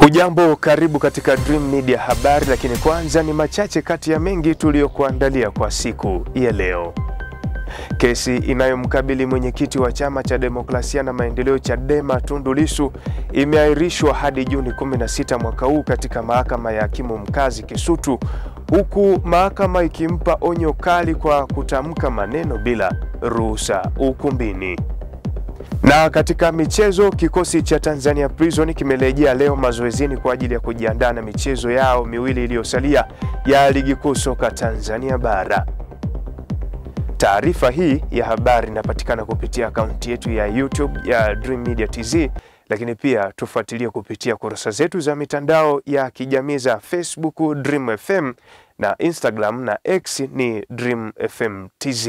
Ujambo, karibu katika Dream Media habari, lakini kwanza ni machache kati ya mengi tuliyokuandalia kwa siku ya leo. Kesi inayomkabili mwenyekiti wa Chama cha Demokrasia na Maendeleo Chadema Tundu Lissu imeahirishwa hadi Juni 16 mwaka huu katika mahakama ya hakimu mkazi Kisutu, huku mahakama ikimpa onyo kali kwa kutamka maneno bila ruhusa ukumbini. Na katika michezo, kikosi cha Tanzania Prison kimerejea leo mazoezini kwa ajili ya kujiandaa na michezo yao miwili iliyosalia ya Ligi Kuu Soka Tanzania Bara. Taarifa hii ya habari inapatikana kupitia akaunti yetu ya YouTube ya Dream Media TZ, lakini pia tufuatilie kupitia kurasa zetu za mitandao ya kijamii za Facebook Dream FM na Instagram na X ni Dream FM TZ.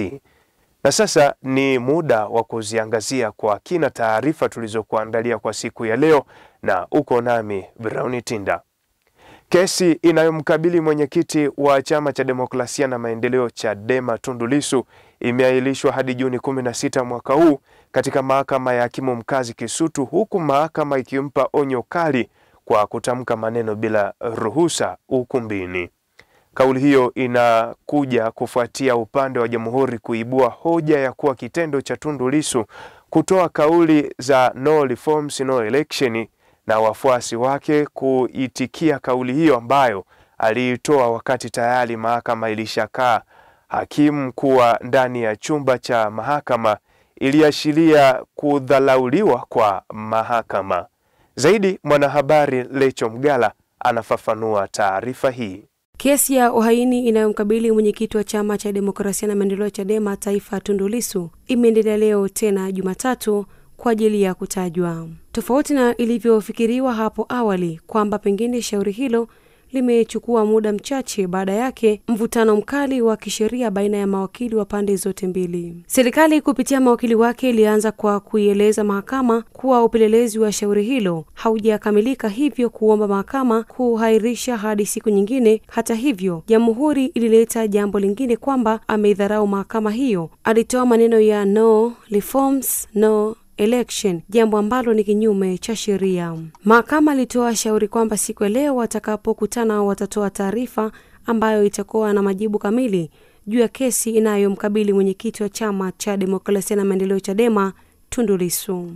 Na sasa ni muda wa kuziangazia kwa kina taarifa tulizokuandalia kwa siku ya leo, na uko nami Brown Tinda. Kesi inayomkabili mwenyekiti wa Chama cha Demokrasia na Maendeleo Chadema Tundu Lissu imeahirishwa hadi Juni 16 mwaka huu katika mahakama ya hakimu mkazi Kisutu, huku mahakama ikimpa onyo kali kwa kutamka maneno bila ruhusa ukumbini. Kauli hiyo inakuja kufuatia upande wa Jamhuri kuibua hoja ya kuwa kitendo cha Tundu Lissu kutoa kauli za no reforms no election na wafuasi wake kuitikia kauli hiyo ambayo aliitoa wakati tayari mahakama ilishakaa hakimu kuwa ndani ya chumba cha mahakama, iliashiria kudhalauliwa kwa mahakama. Zaidi, mwanahabari Lecho Mgala anafafanua taarifa hii. Kesi ya uhaini inayomkabili mwenyekiti wa Chama cha Demokrasia na Maendeleo Chadema Taifa Tundu Lissu imeendelea leo tena Jumatatu kwa ajili ya kutajwa. Tofauti na ilivyofikiriwa hapo awali kwamba pengine shauri hilo limechukua muda mchache, baada yake mvutano mkali wa kisheria baina ya mawakili wa pande zote mbili. Serikali kupitia mawakili wake ilianza kwa kuieleza mahakama kuwa upelelezi wa shauri hilo haujakamilika, hivyo kuomba mahakama kuhairisha hadi siku nyingine. Hata hivyo, Jamhuri ilileta jambo lingine kwamba ameidharau mahakama hiyo. Alitoa maneno ya no reforms no election, jambo ambalo ni kinyume cha sheria. Mahakama ilitoa shauri kwamba siku ya leo watakapokutana watatoa taarifa ambayo itakuwa na majibu kamili juu ya kesi inayomkabili mwenyekiti wa Chama cha Demokrasia na Maendeleo Chadema Tundu Lissu.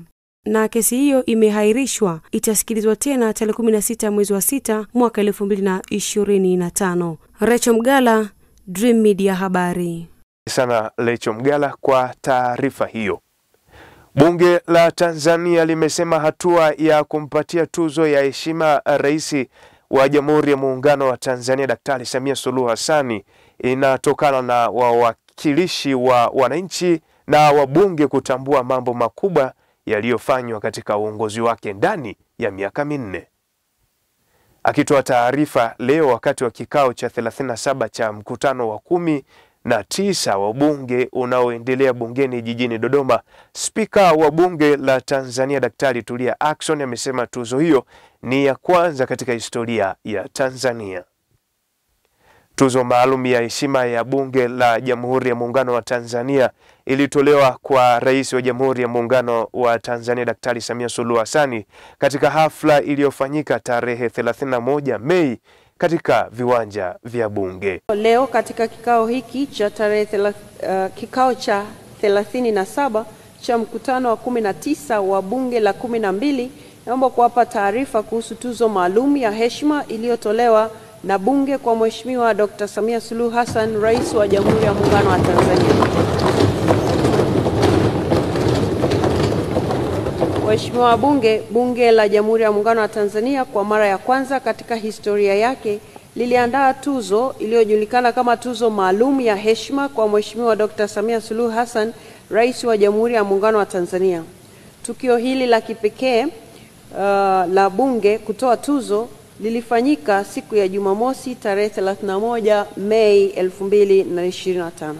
Na kesi hiyo imehairishwa, itasikilizwa tena tarehe 16 mwezi wa 6 mwaka 2025. Lecho Mgala, Dream Media habari. Sana Lecho Mgala kwa taarifa hiyo. Bunge la Tanzania limesema hatua ya kumpatia tuzo ya heshima Rais wa Jamhuri ya Muungano wa Tanzania Daktari Samia Suluhu Hassan inatokana na wawakilishi wa wananchi na wabunge kutambua mambo makubwa yaliyofanywa katika uongozi wake ndani ya miaka minne. Akitoa taarifa leo wakati wa kikao cha 37 cha mkutano wa 19 wa bunge unaoendelea bungeni jijini Dodoma, Spika wa Bunge la Tanzania Daktari Tulia Ackson amesema tuzo hiyo ni ya kwanza katika historia ya Tanzania. Tuzo maalum ya heshima ya Bunge la Jamhuri ya Muungano wa Tanzania ilitolewa kwa Rais wa Jamhuri ya Muungano wa Tanzania Daktari Samia Suluhu Hassan katika hafla iliyofanyika tarehe 31 Mei katika viwanja vya bunge. Leo katika kikao hiki cha kikao cha 37 cha mkutano wa 19 wa bunge la 12, naomba kuwapa taarifa kuhusu tuzo maalum ya heshima iliyotolewa na bunge kwa Mheshimiwa Dr. Samia Suluhu Hassan, Rais wa Jamhuri ya Muungano wa Tanzania. Mheshimiwa bunge la Jamhuri ya Muungano wa Tanzania kwa mara ya kwanza katika historia yake liliandaa tuzo iliyojulikana kama tuzo maalum ya heshima kwa Mheshimiwa Dr. Samia Suluhu Hassan, Rais wa Jamhuri ya Muungano wa Tanzania. Tukio hili la kipekee la bunge kutoa tuzo lilifanyika siku ya Jumamosi tarehe 31 Mei 2025.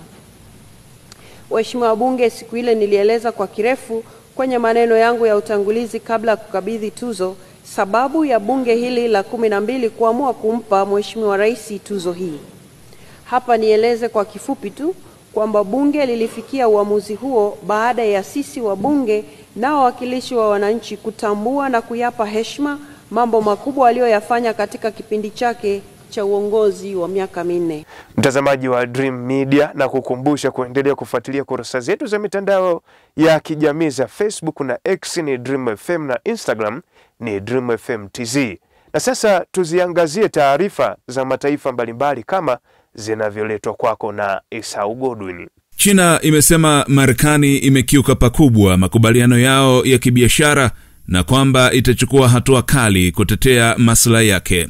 Mheshimiwa bunge, siku ile nilieleza kwa kirefu kwenye maneno yangu ya utangulizi kabla ya kukabidhi tuzo sababu ya bunge hili la 12 kuamua kumpa Mheshimiwa Rais tuzo hii. Hapa nieleze kwa kifupi tu kwamba bunge lilifikia uamuzi huo baada ya sisi wabunge na wawakilishi wa wananchi kutambua na kuyapa heshima mambo makubwa aliyoyafanya katika kipindi chake cha uongozi wa miaka 4. Mtazamaji wa Dream Media, na kukumbusha kuendelea kufuatilia kurasa zetu za mitandao ya kijamii za Facebook na X ni Dream FM na Instagram ni Dream FM TZ. Na sasa tuziangazie taarifa za mataifa mbalimbali kama zinavyoletwa kwako na Esau Godwin. China imesema Marekani imekiuka pakubwa makubaliano yao ya kibiashara na kwamba itachukua hatua kali kutetea maslahi yake.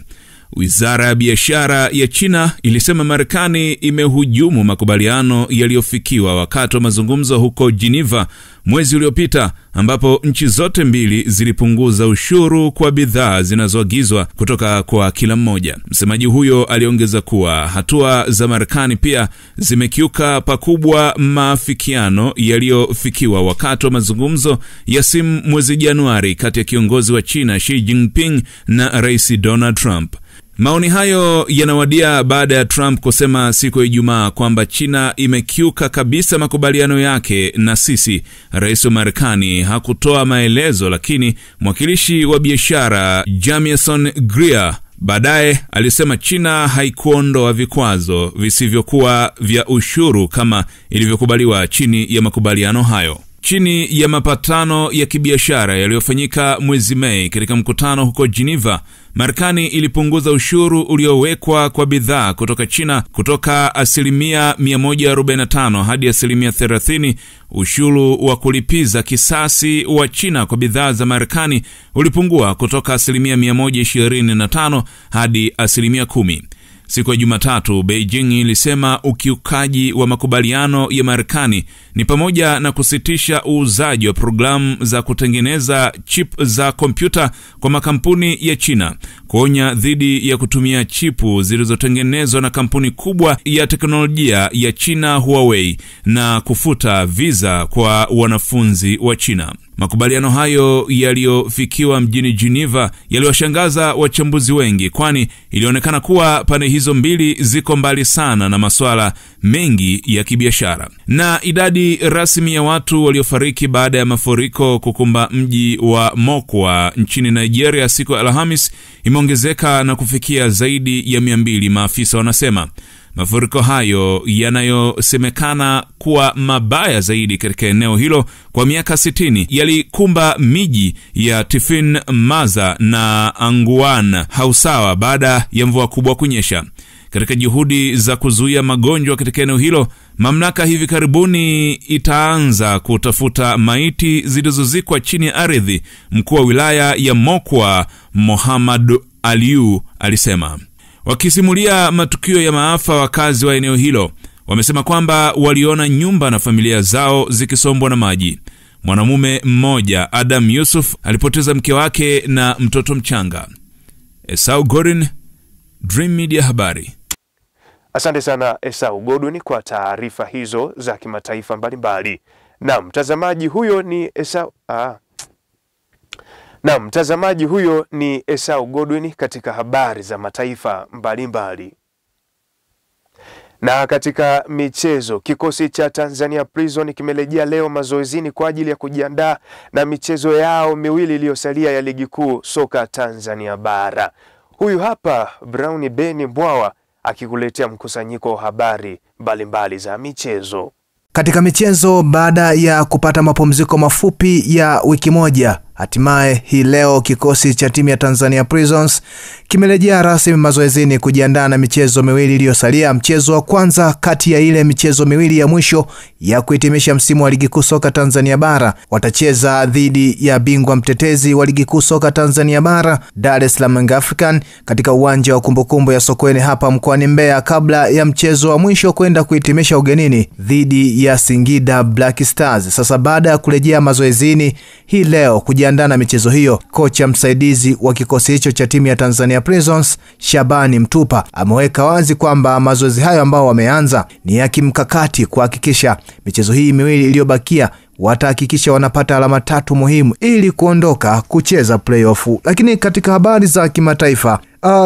Wizara ya biashara ya China ilisema Marekani imehujumu makubaliano yaliyofikiwa wakati wa mazungumzo huko Geneva mwezi uliopita, ambapo nchi zote mbili zilipunguza ushuru kwa bidhaa zinazoagizwa kutoka kwa kila mmoja. Msemaji huyo aliongeza kuwa hatua za Marekani pia zimekiuka pakubwa maafikiano yaliyofikiwa wakati wa mazungumzo ya simu mwezi Januari kati ya kiongozi wa China Xi Jinping na Rais Donald Trump. Maoni hayo yanawadia baada ya Trump kusema siku ya Ijumaa kwamba China imekiuka kabisa makubaliano yake na sisi. Rais wa Marekani hakutoa maelezo, lakini mwakilishi wa biashara Jamieson Greer baadaye alisema China haikuondoa vikwazo visivyokuwa vya ushuru kama ilivyokubaliwa chini ya makubaliano hayo. Chini ya mapatano ya kibiashara yaliyofanyika mwezi Mei katika mkutano huko Geneva, Marekani ilipunguza ushuru uliowekwa kwa bidhaa kutoka China kutoka 145% hadi 30%. Ushuru wa kulipiza kisasi wa China kwa bidhaa za Marekani ulipungua kutoka 125% hadi 10%. Siku ya Jumatatu, Beijing ilisema ukiukaji wa makubaliano ya Marekani ni pamoja na kusitisha uuzaji wa programu za kutengeneza chip za kompyuta kwa makampuni ya China, kuonya dhidi ya kutumia chipu zilizotengenezwa na kampuni kubwa ya teknolojia ya China Huawei, na kufuta visa kwa wanafunzi wa China. Makubaliano hayo yaliyofikiwa mjini Geneva yaliwashangaza wachambuzi wengi, kwani ilionekana kuwa pande hizo mbili ziko mbali sana na masuala mengi ya kibiashara. Na idadi rasmi ya watu waliofariki baada ya mafuriko kukumba mji wa Mokwa nchini Nigeria siku ya Alhamis imeongezeka na kufikia zaidi ya 200, maafisa wanasema. Mafuriko hayo yanayosemekana kuwa mabaya zaidi katika eneo hilo kwa miaka 60 yalikumba miji ya Tifin, Maza na Anguan Hausawa baada ya mvua kubwa kunyesha. Katika juhudi za kuzuia magonjwa katika eneo hilo, mamlaka hivi karibuni itaanza kutafuta maiti zilizozikwa chini ya ardhi. Mkuu wa wilaya ya Mokwa, Muhammad Aliu, alisema. Wakisimulia matukio ya maafa, wakazi wa eneo hilo wamesema kwamba waliona nyumba na familia zao zikisombwa na maji. Mwanamume mmoja, Adam Yusuf, alipoteza mke wake na mtoto mchanga. Esau Godwin, Dream Media habari. Asante sana Esau Godwin kwa taarifa hizo za kimataifa mbalimbali. Na mtazamaji huyo ni Esau Godwin katika habari za mataifa mbalimbali. Na katika michezo, kikosi cha Tanzania Prison kimerejea leo mazoezini kwa ajili ya kujiandaa na michezo yao miwili iliyosalia ya ligi kuu soka Tanzania bara. Huyu hapa Brown Ben Mbwawa akikuletea mkusanyiko wa habari mbalimbali za michezo. Katika michezo, baada ya kupata mapumziko mafupi ya wiki moja, hatimaye hii leo kikosi cha timu ya Tanzania Prisons kimerejea rasmi mazoezini kujiandaa na michezo miwili iliyosalia. Mchezo wa kwanza kati ya ile michezo miwili ya mwisho ya kuhitimisha msimu wa ligi kuu soka Tanzania bara, watacheza dhidi ya bingwa mtetezi wa ligi kuu soka Tanzania bara, Dar es Salaam Young African, katika uwanja wa Kumbukumbu ya Sokoine hapa mkoani Mbeya, kabla ya mchezo wa mwisho kwenda kuhitimisha ugenini dhidi ya Singida Black Stars. Sasa baada ya kurejea mazoezini hii leo kujiandaa na michezo hiyo, kocha msaidizi wa kikosi hicho cha timu ya Tanzania Prisons, Shabani Mtupa, ameweka wazi kwamba mazoezi hayo ambao wameanza ni ya kimkakati kuhakikisha michezo hii miwili iliyobakia watahakikisha wanapata alama 3 muhimu ili kuondoka kucheza playoff. Lakini katika habari za kimataifa,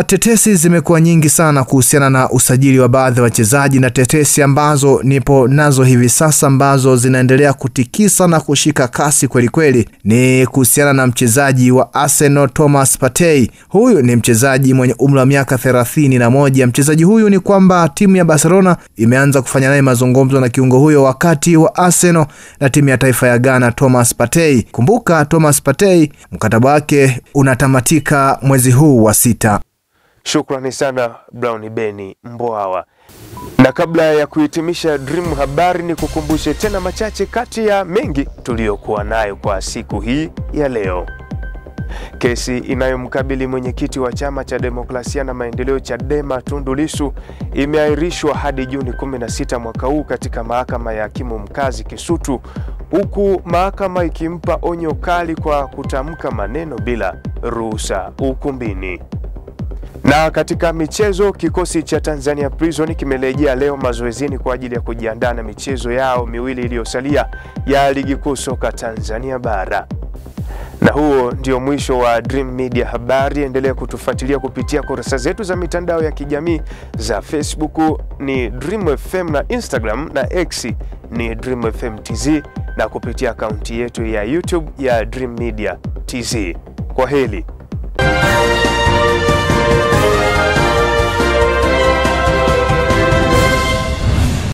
Tetesi zimekuwa nyingi sana kuhusiana na usajili wa baadhi ya wachezaji, na tetesi ambazo nipo nazo hivi sasa ambazo zinaendelea kutikisa na kushika kasi kweli kweli ni kuhusiana na mchezaji wa Arsenal Thomas Partey. Huyu ni mchezaji mwenye umri wa miaka 31. Mchezaji huyu ni kwamba timu ya Barcelona imeanza kufanya naye mazungumzo na kiungo huyo wakati wa Arsenal na timu ya taifa ya Ghana Thomas Partey. Kumbuka Thomas Partey mkataba wake unatamatika mwezi huu wa 6. Shukrani sana Brown Beni Mboawa. Na kabla ya kuhitimisha Dream Habari, ni kukumbushe tena machache kati ya mengi tuliyokuwa nayo kwa siku hii ya leo. Kesi inayomkabili mwenyekiti wa Chama cha Demokrasia na Maendeleo Chadema Tundu Lissu imeahirishwa hadi Juni 16 mwaka huu katika mahakama ya hakimu mkazi Kisutu, huku mahakama ikimpa onyo kali kwa kutamka maneno bila ruhusa ukumbini. Na katika michezo, kikosi cha Tanzania Prison kimerejea leo mazoezini kwa ajili ya kujiandaa na michezo yao miwili iliyosalia ya Ligi Kuu Soka Tanzania Bara. Na huo ndio mwisho wa Dream Media Habari. Endelea kutufuatilia kupitia kurasa zetu za mitandao ya kijamii za Facebook ni Dream FM na Instagram na X ni Dream FM TZ, na kupitia akaunti yetu ya YouTube ya Dream Media TZ. Kwa heri.